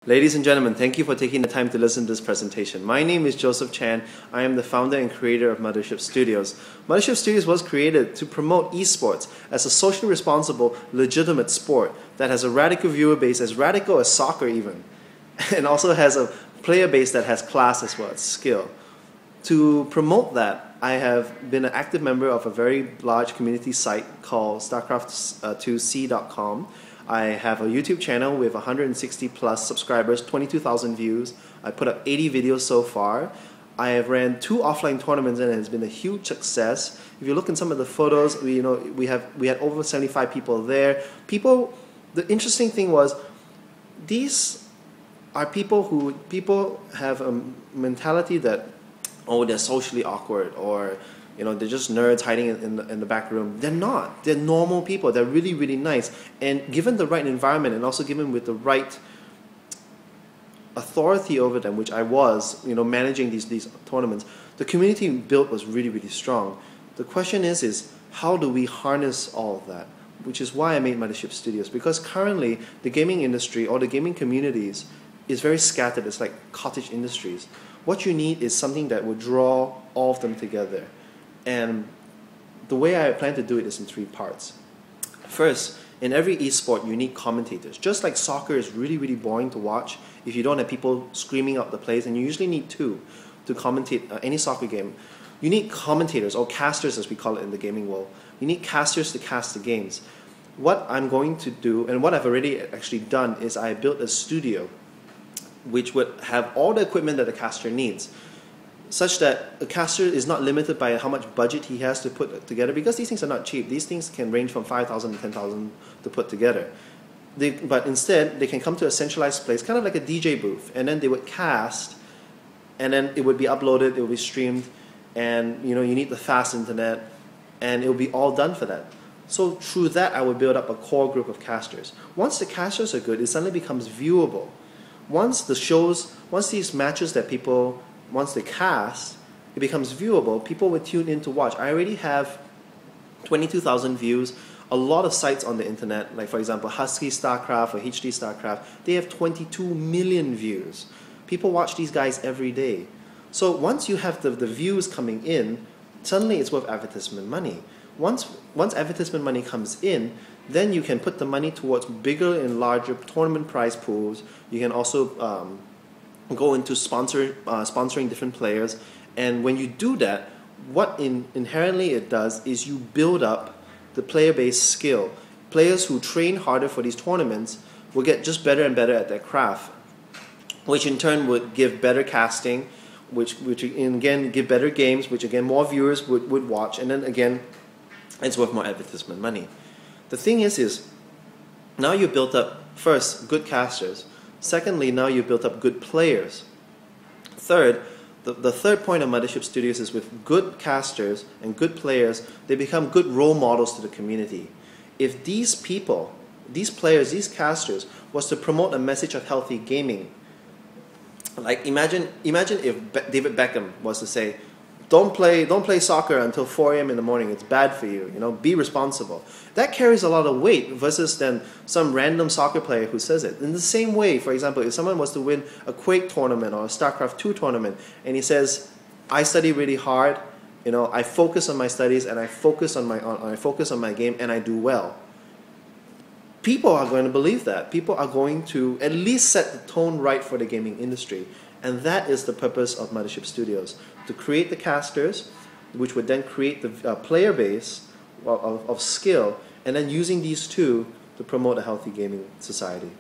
Ladies and gentlemen, thank you for taking the time to listen to this presentation. My name is Joseph Chan. I am the founder and creator of Mothership Studios. Mothership Studios was created to promote esports as a socially responsible, legitimate sport that has a radical viewer base, as radical as soccer even, and also has a player base that has class as well as skill. To promote that, I have been an active member of a very large community site called StarCraft2C.com. I have a YouTube channel with 160 plus subscribers, 22,000 views. I put up 80 videos so far. I have ran 2 offline tournaments and it has been a huge success. If you look in some of the photos, we had over 75 people there. The interesting thing was, these are people have a mentality that, oh, they're socially awkward, or they're just nerds hiding in the back room. They're not. They're normal people. They're really, really nice. And given the right environment, and also given with the right authority over them, which I was, managing these tournaments, the community built was really, really strong. The question is how do we harness all of that? Which is why I made Mothership Studios, because currently the gaming industry or the gaming communities is very scattered. It's like cottage industries. What you need is something that will draw all of them together. And the way I plan to do it is in 3 parts. First, in every esport, you need commentators. Just like soccer is really, really boring to watch if you don't have people screaming out the plays, and you usually need 2 to commentate any soccer game. You need commentators, or casters as we call it in the gaming world. You need casters to cast the games. What I'm going to do, and what I've already actually done, is I built a studio which would have all the equipment that a caster needs, such that a caster is not limited by how much budget he has to put together, because these things are not cheap. These things can range from 5,000 to 10,000 to put together. But instead, they can come to a centralized place, kind of like a DJ booth, and then they would cast, and then it would be uploaded, it would be streamed, and you need the fast internet, and it will be all done for that. So through that, I would build up a core group of casters. Once the casters are good, it suddenly becomes viewable. Once these matches that once they cast, it becomes viewable, people will tune in to watch. I already have 22,000 views. A lot of sites on the internet, like for example Husky StarCraft or HD StarCraft, they have 22 million views. People watch these guys every day. So once you have the views coming in, suddenly it's worth advertisement money. Once advertisement money comes in, then you can put the money towards bigger and larger tournament prize pools. You can also go into sponsoring different players, and when you do that, what inherently it does is you build up the player-based skill. Players who train harder for these tournaments will get just better and better at their craft, which in turn would give better casting, which again give better games, which again more viewers would watch, and then again it's worth more advertisement money. The thing is now you built up, first, good casters. Secondly, now you've built up good players. Third, the third point of Mothership Studios is, with good casters and good players, they become good role models to the community. If these people, these players, these casters, was to promote a message of healthy gaming, like imagine if David Beckham was to say, don't play soccer until 4 a.m. in the morning. It's bad for you. Be responsible. That carries a lot of weight versus then some random soccer player who says it. In the same way, for example, if someone was to win a Quake tournament or a StarCraft 2 tournament, and he says, "I study really hard. I focus on my studies and I focus on my game and I do well." People are going to believe that. People are going to at least set the tone right for the gaming industry. And that is the purpose of Mothership Studios, to create the casters, which would then create the player base of skill, and then using these 2 to promote a healthy gaming society.